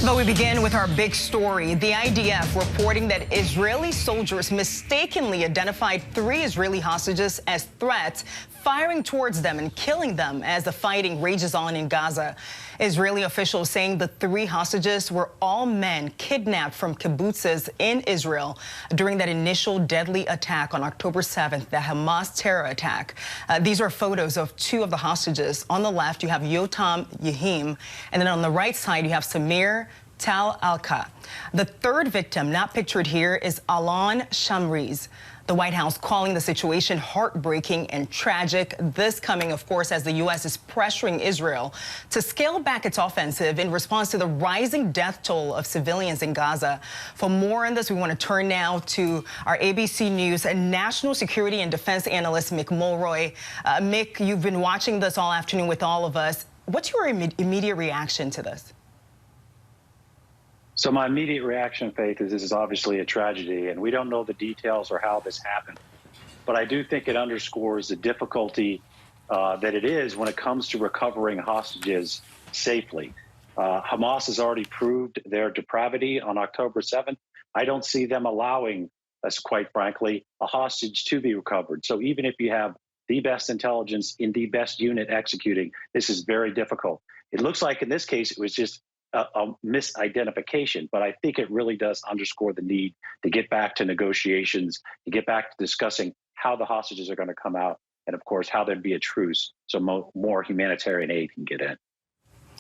But we begin with our big story. The IDF reporting that Israeli soldiers mistakenly identified 3 Israeli hostages as threats, firing towards them and killing them as the fighting rages on in Gaza. Israeli officials saying the 3 hostages were all men kidnapped from kibbutzes in Israel during that initial deadly attack on October 7th, the Hamas terror attack. These are photos of 2 of the hostages. On the left, you have Yotam Yahim, and then on the right side, you have Samir Tal Alka. The 3rd victim, not pictured here, is Alon Shamriz. The White House calling the situation heartbreaking and tragic. This coming, of course, as the U.S. is pressuring Israel to scale back its offensive in response to the rising death toll of civilians in Gaza. For more on this, we want to turn now to our ABC News and national security and defense analyst, Mick Mulroy. Mick, you've been watching this all afternoon with all of us. What's your immediate reaction to this? So my immediate reaction, Faith, is this is obviously a tragedy, and we don't know the details or how this happened. But I do think it underscores the difficulty that it is when it comes to recovering hostages safely. Hamas has already proved their depravity on October 7th. I don't see them allowing us, quite frankly, a hostage to be recovered. So even if you have the best intelligence in the best unit executing, this is very difficult. It looks like in this case it was just a misidentification, but I think it really does underscore the need to get back to negotiations, to get back to discussing how the hostages are going to come out, and of course, how there'd be a truce so more humanitarian aid can get in.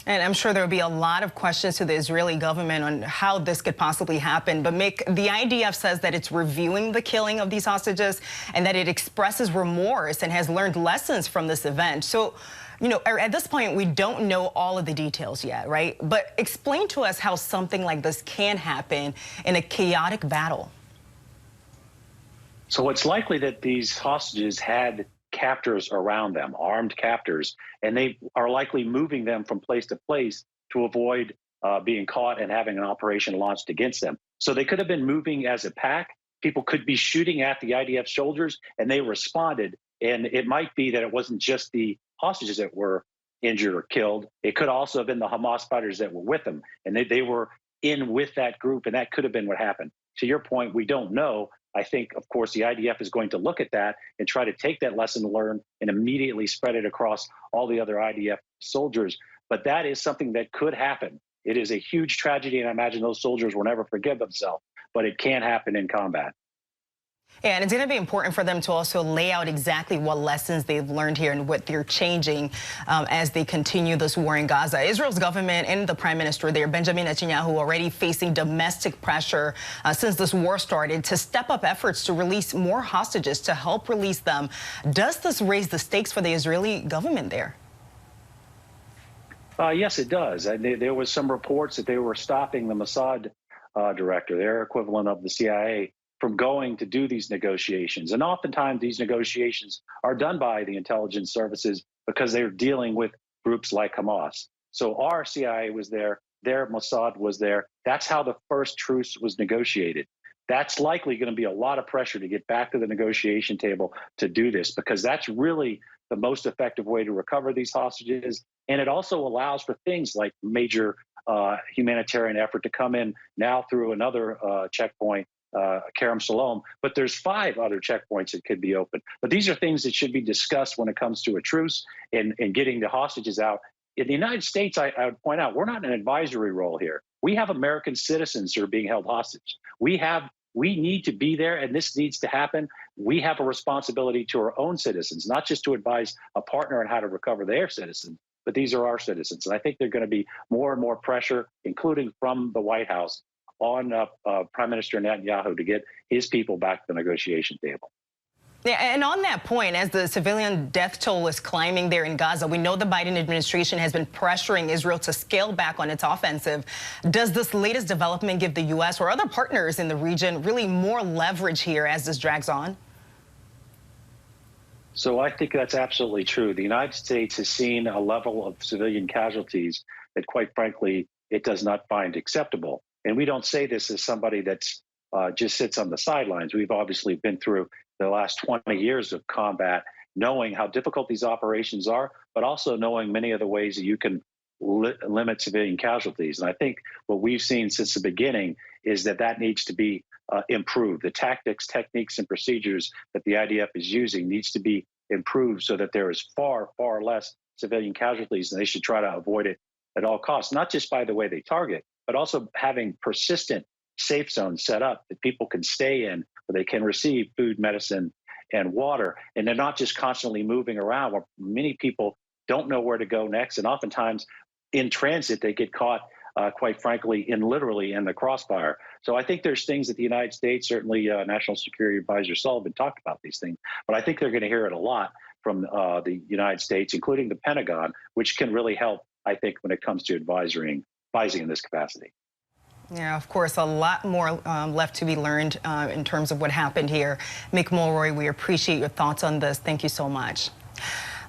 And I'm sure there will be a lot of questions to the Israeli government on how this could possibly happen. But Mick, the IDF says that it's reviewing the killing of these hostages and that it expresses remorse and has learned lessons from this event. So, you know, at this point, we don't know all of the details yet, right? But explain to us how something like this can happen in a chaotic battle. So it's likely that these hostages had captors around them, armed captors, and they are likely moving them from place to place to avoid being caught and having an operation launched against them. So they could have been moving as a pack. People could be shooting at the IDF soldiers, and they responded. And it might be that it wasn't just the hostages that were injured or killed. It could also have been the Hamas fighters that were with them, and they were in with that group, and that could have been what happened. To your point, we don't know. I think, of course, the IDF is going to look at that and try to take that lesson learned and immediately spread it across all the other IDF soldiers. But that is something that could happen. It is a huge tragedy, and I imagine those soldiers will never forgive themselves, but it can happen in combat. Yeah, and it's going to be important for them to also lay out exactly what lessons they've learned here and what they're changing as they continue this war in Gaza. Israel's government and the prime minister there, Benjamin Netanyahu, already facing domestic pressure since this war started to step up efforts to release more hostages, to help release them. Does this raise the stakes for the Israeli government there? Yes, it does. There was some reports that they were stopping the Mossad director, their equivalent of the CIA, from going to do these negotiations. And oftentimes these negotiations are done by the intelligence services because they're dealing with groups like Hamas. So our CIA was there, their Mossad was there. That's how the first truce was negotiated. That's likely going to be a lot of pressure to get back to the negotiation table to do this, because that's really the most effective way to recover these hostages. And it also allows for things like major humanitarian effort to come in now through another checkpoint, Kerem Shalom, but there's 5 other checkpoints that could be open. But these are things that should be discussed when it comes to a truce and getting the hostages out. In the United States, I would point out, we're not in an advisory role here. We have American citizens who are being held hostage. We need to be there, and this needs to happen. We have a responsibility to our own citizens, not just to advise a partner on how to recover their citizens, but these are our citizens. And I think there's going to be more and more pressure, including from the White House, on Prime Minister Netanyahu to get his people back to the negotiation table. Yeah, and on that point, as the civilian death toll is climbing there in Gaza, we know the Biden administration has been pressuring Israel to scale back on its offensive. Does this latest development give the U.S. or other partners in the region really more leverage here as this drags on? So I think that's absolutely true. The United States has seen a level of civilian casualties that, quite frankly, it does not find acceptable. And we don't say this as somebody that's just sits on the sidelines. We've obviously been through the last 20 years of combat, knowing how difficult these operations are, but also knowing many of the ways that you can limit civilian casualties. And I think what we've seen since the beginning is that needs to be improved. The tactics, techniques, and procedures that the IDF is using needs to be improved so that there is far, far less civilian casualties, and they should try to avoid it at all costs, not just by the way they target, but also having persistent safe zones set up that people can stay in, where they can receive food, medicine, and water. And they're not just constantly moving around, where many people don't know where to go next. And oftentimes in transit, they get caught, quite frankly, literally in the crossfire. So I think there's things that the United States, certainly National Security Advisor Sullivan talked about these things, but I think they're going to hear it a lot from the United States, including the Pentagon, which can really help, I think, when it comes to advising in this capacity. Yeah, of course, a lot more left to be learned in terms of what happened here. Mick Mulroy, we appreciate your thoughts on this. Thank you so much.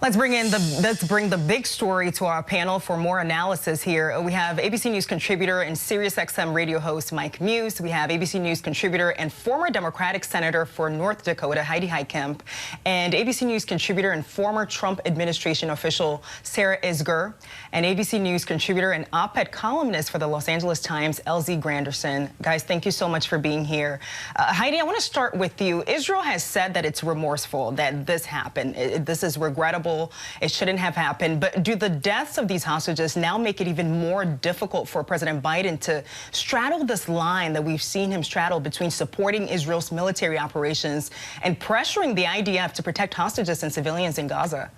Let's bring the big story to our panel for more analysis here. We have ABC News contributor and SiriusXM radio host Mike Muse. We have ABC News contributor and former Democratic Senator for North Dakota Heidi Heitkamp, and ABC News contributor and former Trump administration official Sarah Isgur, and ABC News contributor and op-ed columnist for the Los Angeles Times LZ Granderson. Guys, thank you so much for being here. Heidi, I want to start with you. Israel has said that it's remorseful that this happened. This is regrettable. It shouldn't have happened. But do the deaths of these hostages now make it even more difficult for President Biden to straddle this line that we've seen him straddle between supporting Israel's military operations and pressuring the IDF to protect hostages and civilians in Gaza?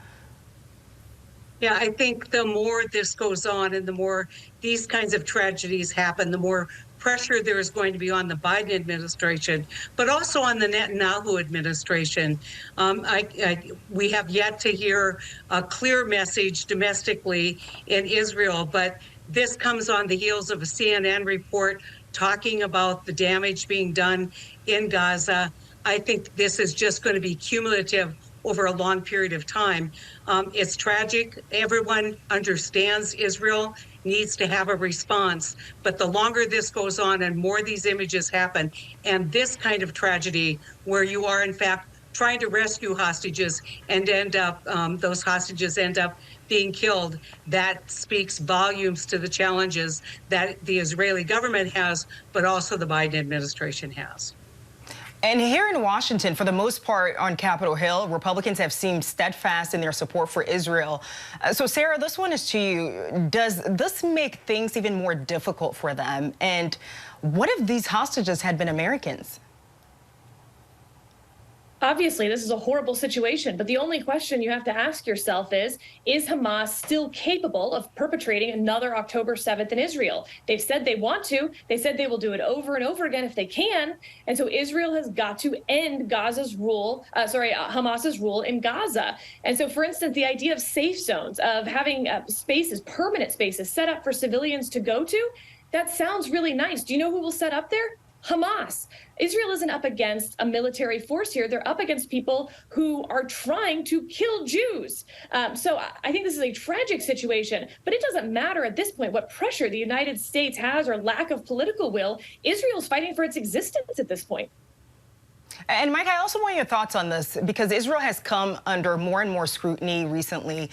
Yeah, I think the more this goes on and the more these kinds of tragedies happen, the more pressure there is going to be on the Biden administration, but also on the Netanyahu administration. We have yet to hear a clear message domestically in Israel, but this comes on the heels of a CNN report talking about the damage being done in Gaza. I think this is just going to be cumulative over a long period of time. It's tragic. Everyone understands Israel needs to have a response. But the longer this goes on and more these images happen, and this kind of tragedy where you are, in fact, trying to rescue hostages and end up, those hostages end up being killed, that speaks volumes to the challenges that the Israeli government has, but also the Biden administration has. And here in Washington, for the most part on Capitol Hill, Republicans have seemed steadfast in their support for Israel. So, Sarah, this one is to you. Does this make things even more difficult for them? And what if these hostages had been Americans? Obviously, this is a horrible situation, but the only question you have to ask yourself is Hamas still capable of perpetrating another October 7th in Israel? They've said they want to. They said they will do it over and over again if they can. And so Israel has got to end Hamas's rule in Gaza. And so, for instance, the idea of safe zones, of having spaces, permanent spaces set up for civilians to go to, that sounds really nice. Do you know who will set up there? Hamas. Israel isn't up against a military force here. They're up against people who are trying to kill Jews. So I think this is a tragic situation, but it doesn't matter at this point what pressure the United States has or lack of political will. Israel's fighting for its existence at this point. And Mike, I also want your thoughts on this, because Israel has come under more and more scrutiny recently.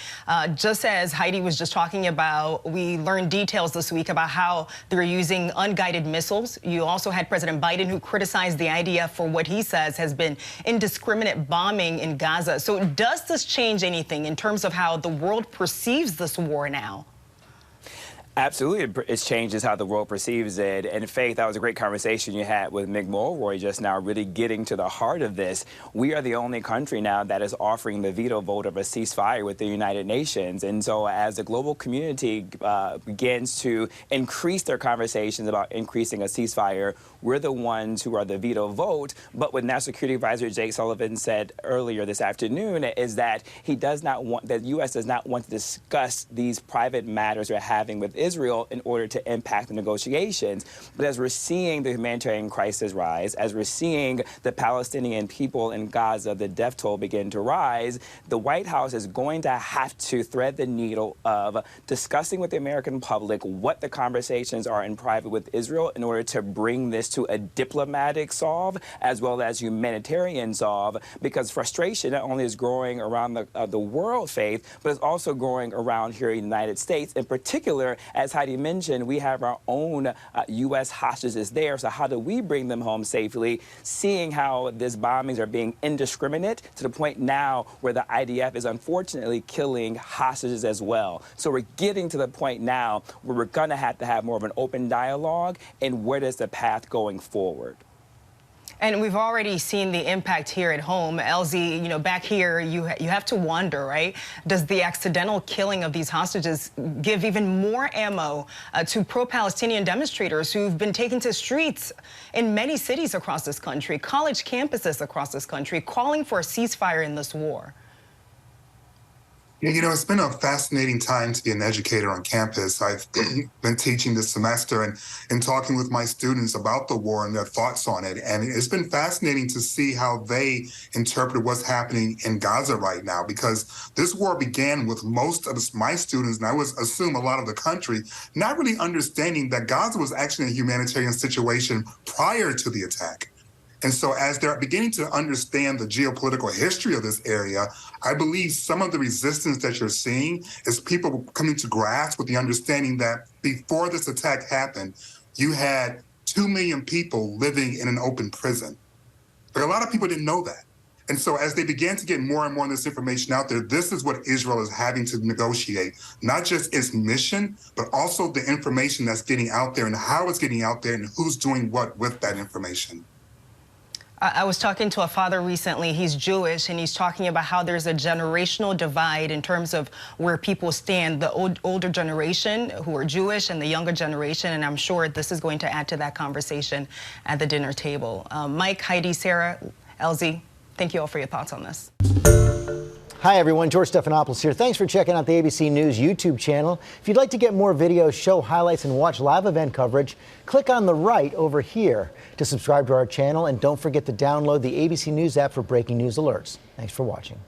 Just as Heidi was just talking about, we learned details this week about how they're using unguided missiles. You also had President Biden, who criticized the IDF for what he says has been indiscriminate bombing in Gaza. So does this change anything in terms of how the world perceives this war now? Absolutely, it changes how the world perceives it. And Faith, that was a great conversation you had with Mick Mulroy just now, really getting to the heart of this. We are the only country now that is offering the veto vote of a ceasefire with the United Nations. And so as the global community begins to increase their conversations about increasing a ceasefire, we're the ones who are the veto vote. But what National Security Advisor Jake Sullivan said earlier this afternoon is that he does not want, that U.S. does not want to discuss these private matters we're having with Israel in order to impact the negotiations. But as we're seeing the humanitarian crisis rise, as we're seeing the Palestinian people in Gaza, the death toll begin to rise, the White House is going to have to thread the needle of discussing with the American public what the conversations are in private with Israel in order to bring this to a diplomatic solve as well as humanitarian solve, because frustration not only is growing around the world, Faith, but it's also growing around here in the United States. In particular, as Heidi mentioned, we have our own U.S. hostages there. So how do we bring them home safely, seeing how these bombings are being indiscriminate to the point now where the IDF is unfortunately killing hostages as well. So we're getting to the point now where we're going to have more of an open dialogue, and where does the path going forward? And we've already seen the impact here at home. LZ, you know, back here, you have to wonder, right? Does the accidental killing of these hostages give even more ammo to pro-Palestinian demonstrators who've been taken to streets in many cities across this country, college campuses across this country, calling for a ceasefire in this war? Yeah, you know, it's been a fascinating time to be an educator on campus. I've been teaching this semester and talking with my students about the war and their thoughts on it. And it's been fascinating to see how they interpret what's happening in Gaza right now, because this war began with most of my students, and I would assume a lot of the country, not really understanding that Gaza was actually a humanitarian situation prior to the attack. And so as they're beginning to understand the geopolitical history of this area, I believe some of the resistance that you're seeing is people coming to grasp with the understanding that before this attack happened, you had 2 million people living in an open prison. But a lot of people didn't know that. And so as they began to get more and more of this information out there, this is what Israel is having to negotiate, not just its mission, but also the information that's getting out there and how it's getting out there and who's doing what with that information. I was talking to a father recently. He's Jewish, and he's talking about how there's a generational divide in terms of where people stand, the older generation who are Jewish and the younger generation, and I'm sure this is going to add to that conversation at the dinner table. Mike, Heidi, Sarah, LZ, thank you all for your thoughts on this. Hi, everyone. George Stephanopoulos here. Thanks for checking out the ABC News YouTube channel. If you'd like to get more videos, show highlights, and watch live event coverage, click on the right over here to subscribe to our channel. And don't forget to download the ABC News app for breaking news alerts. Thanks for watching.